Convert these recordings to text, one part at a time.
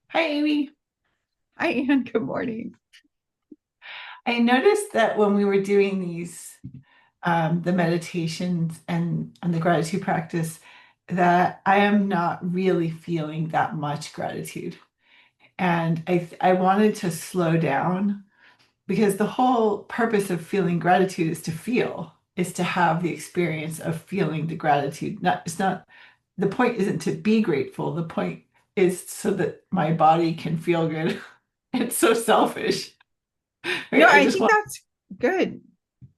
Hi, Amy. Hi, Anne. Good morning. I noticed that when we were doing the meditations and the gratitude practice, that I am not really feeling that much gratitude. And I wanted to slow down because the whole purpose of feeling gratitude is to have the experience of feeling the gratitude. It's not, the point isn't to be grateful. The point is so that my body can feel good. It's so selfish, No, right? I I just think want. that's good.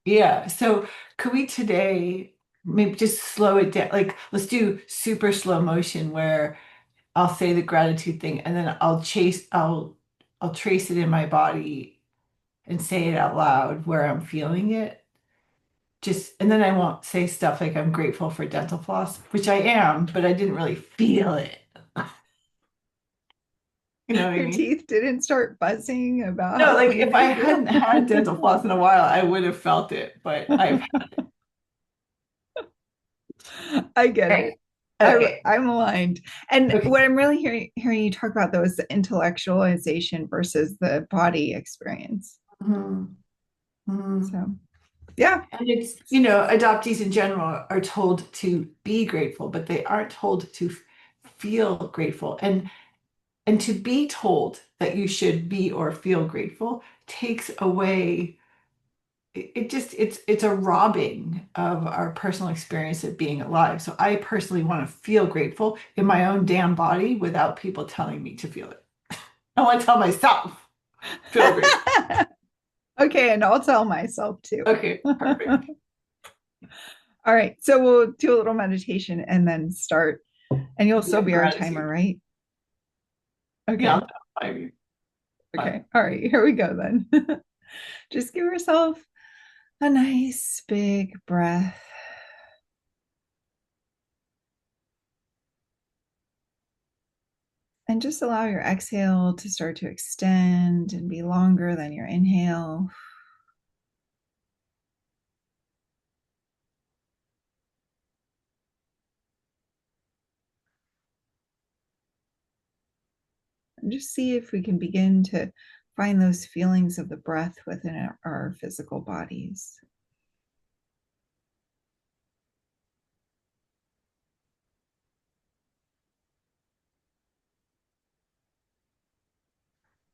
Yeah. So could we today maybe just slow it down? Like let's do super slow motion where I'll say the gratitude thing and then I'll trace it in my body and say it out loud where I'm feeling it. Just and then I won't say stuff like I'm grateful for dental floss, which I am, but I didn't really feel it. You know what I Your mean? teeth didn't start buzzing about No, how like if clean I they feel. hadn't had dental floss in a while, I would have felt it, but I've I get okay. it. I'm, Okay. I'm aligned. And Okay. what I'm really hearing you talk about, though, is the intellectualization versus the body experience. Mhm. Mhm. So, yeah. And adoptees in general are told to be grateful, but they aren't told to feel grateful. And to be told that you should be or feel grateful takes away it's a robbing of our personal experience of being alive. So I personally want to feel grateful in my own damn body without people telling me to feel it. I want to tell myself, feel grateful. Okay. And I'll tell myself too. Okay, perfect. All right. So we'll do a little meditation and then start. And you'll still Yeah, be our timer, gratitude. right? Yeah, Okay. I mean, Okay. All right. Here we go then. Just give yourself a nice big breath and just allow your exhale to start to extend and be longer than your inhale. And just see if we can begin to find those feelings of the breath within our physical bodies.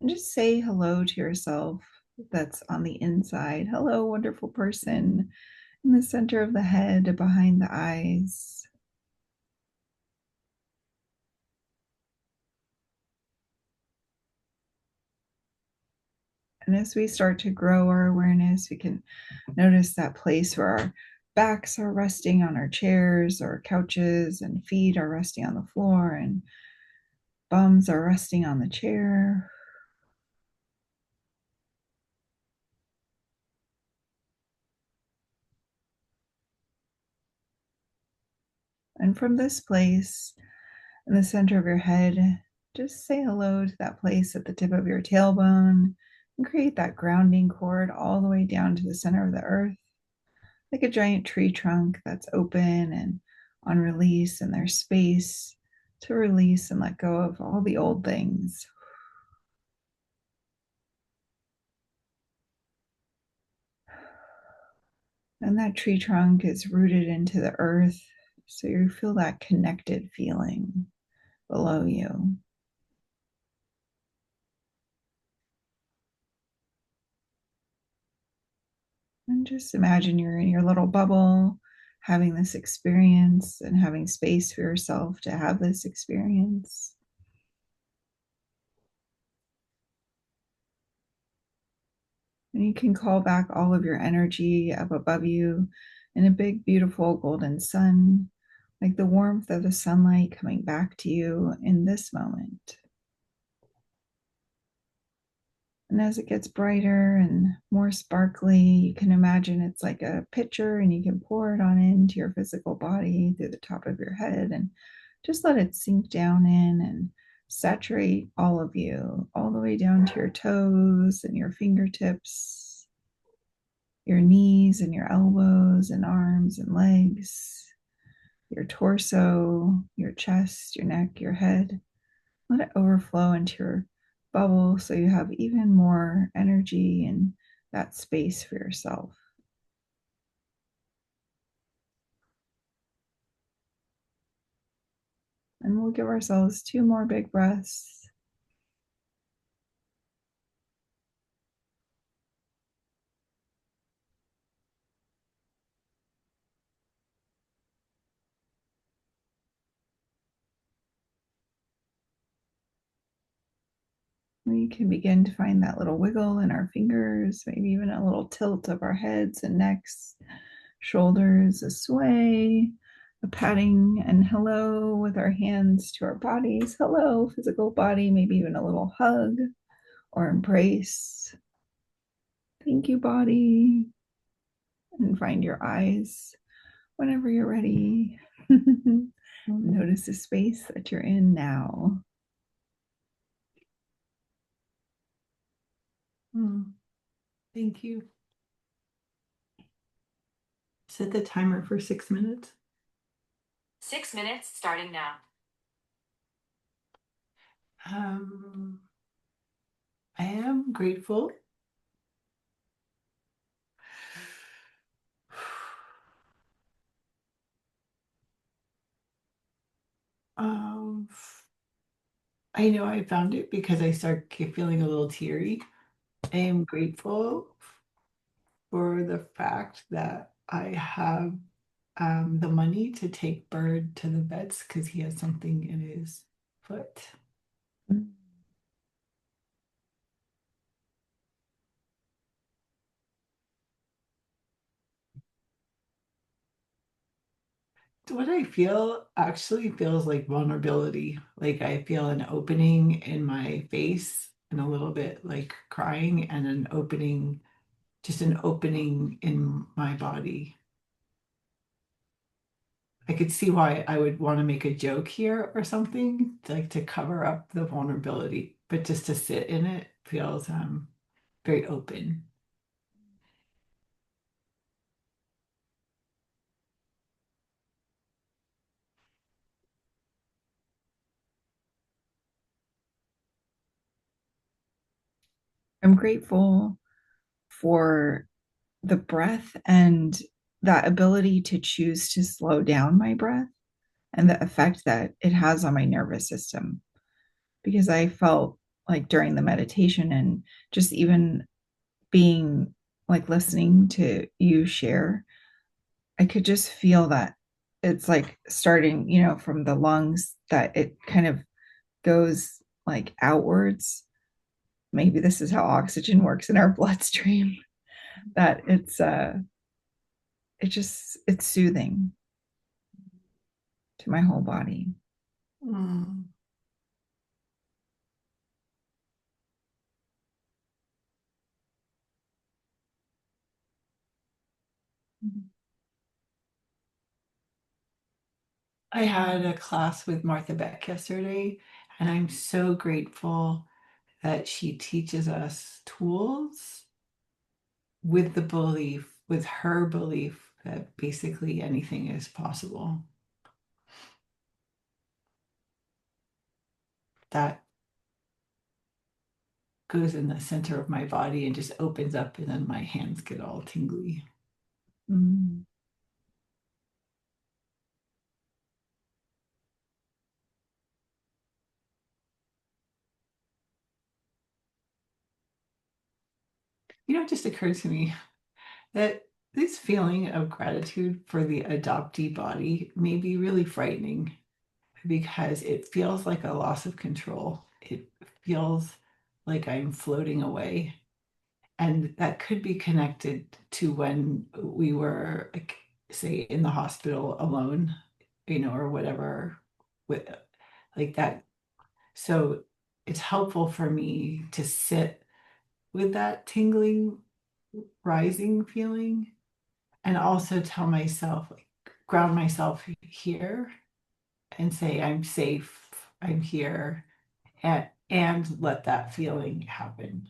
And just say hello to yourself that's on the inside. Hello, wonderful person in the center of the head, behind the eyes. And as we start to grow our awareness, we can notice that place where our backs are resting on our chairs or couches, and feet are resting on the floor, and bums are resting on the chair. And from this place in the center of your head, just say hello to that place at the tip of your tailbone and create that grounding cord all the way down to the center of the earth, like a giant tree trunk that's open and on release, and there's space to release and let go of all the old things. And that tree trunk is rooted into the earth, so you feel that connected feeling below you. And just imagine you're in your little bubble having this experience and having space for yourself to have this experience. And you can call back all of your energy up above you in a big, beautiful golden sun, like the warmth of the sunlight coming back to you in this moment. And as it gets brighter and more sparkly, you can imagine it's like a pitcher and you can pour it on into your physical body through the top of your head and just let it sink down in and saturate all of you, all the way down to your toes and your fingertips, your knees and your elbows and arms and legs, your torso, your chest, your neck, your head. Let it overflow into your bubble so you have even more energy and that space for yourself. And we'll give ourselves two more big breaths. We can begin to find that little wiggle in our fingers, maybe even a little tilt of our heads and necks, shoulders, a sway, a patting and hello with our hands to our bodies. Hello, physical body, maybe even a little hug or embrace. Thank you, body. And find your eyes whenever you're ready. Notice the space that you're in now. Thank you. Set the timer for 6 minutes. 6 minutes starting now. I am grateful. Um, I know I found it because I start feeling a little teary. I am grateful for the fact that I have the money to take Bird to the vets because he has something in his foot. What I feel actually feels like vulnerability. Like I feel an opening in my face and a little bit like crying and an opening, just an opening in my body. I could see why I would want to make a joke here or something, like to cover up the vulnerability, but just to sit in it feels very open. I'm grateful for the breath and that ability to choose to slow down my breath and the effect that it has on my nervous system. Because I felt like during the meditation and just even being like listening to you share, I could just feel that it's like starting, from the lungs, that it kind of goes like outwards. Maybe this is how oxygen works in our bloodstream, that it's soothing to my whole body. Mm. I had a class with Martha Beck yesterday, and I'm so grateful that she teaches us tools with the belief, with her belief that basically anything is possible. That goes in the center of my body and just opens up, and then my hands get all tingly. Mm. It just occurred to me that this feeling of gratitude for the adoptee body may be really frightening because it feels like a loss of control. It feels like I'm floating away. And that could be connected to when we were, like, say, in the hospital alone, or whatever, with like that. So it's helpful for me to sit with that tingling, rising feeling, and also tell myself, like, ground myself here and say, I'm safe, I'm here, and let that feeling happen.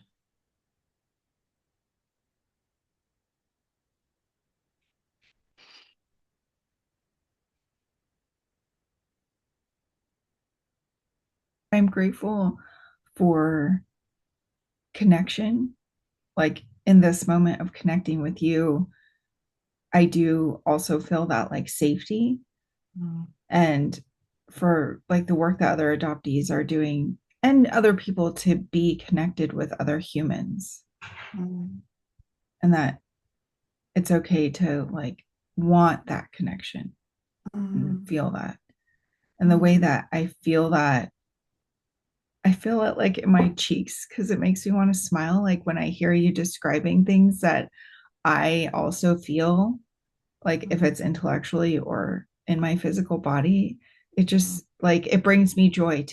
I'm grateful for connection. Like in this moment of connecting with you, I do also feel that like safety, Mm, and for like the work that other adoptees are doing and other people to be connected with other humans, mm, and that it's okay to like want that connection and mm, feel that. And the way mm, that I feel that, I feel it like in my cheeks because it makes me want to smile. Like when I hear you describing things that I also feel, like if mm, it's intellectually or in my physical body, it mm, just like it brings me joy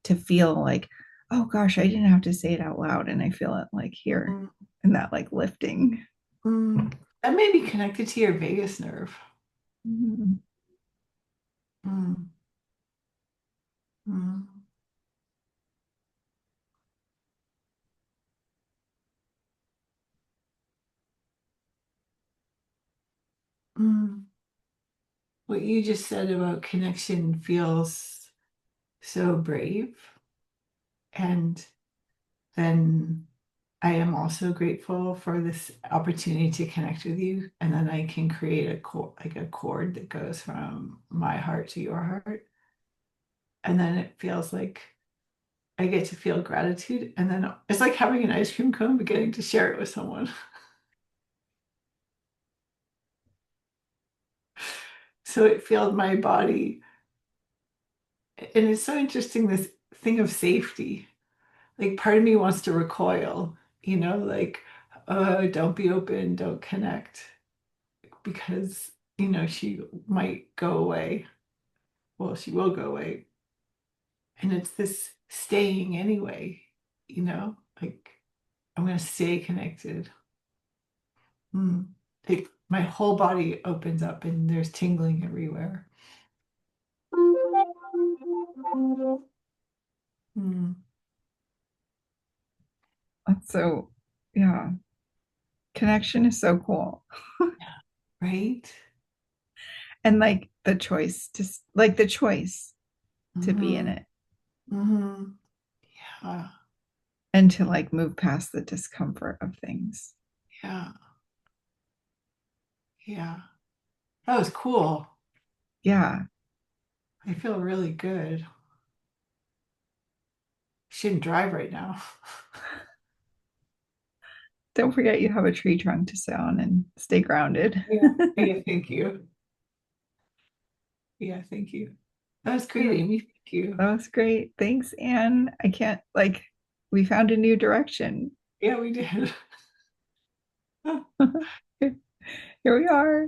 to feel like, oh gosh, I didn't have to say it out loud. And I feel it like here mm, and that like lifting. mm. That may be connected to your vagus nerve. Mm. Mm, mm, mm. What you just said about connection feels so brave. And then I am also grateful for this opportunity to connect with you. And then I can create a cord, like a cord that goes from my heart to your heart. And then it feels like I get to feel gratitude. And then it's like having an ice cream cone, but getting to share it with someone. So it filled my body. And it's so interesting, this thing of safety. Like part of me wants to recoil, like, don't be open, don't connect, because, she might go away. Well, she will go away. And it's this staying anyway, like I'm going to stay connected. Mm. Like my whole body opens up and there's tingling everywhere. Mm. That's so, yeah, connection is so cool. Right? And like the choice to like the choice to be in Mm-hmm. it Mm-hmm. Yeah. and to like move past the discomfort of things. Yeah. Yeah. That was cool. Yeah. I feel really good. Shouldn't drive right now. Don't forget you have a tree trunk to sit on and stay grounded. Yeah. Yeah, thank you. Yeah, thank you. That was great, Yeah, Amy. Thank you. that was great. Thanks, Anne. I can't like we found a new direction. Yeah, we did. Here we are.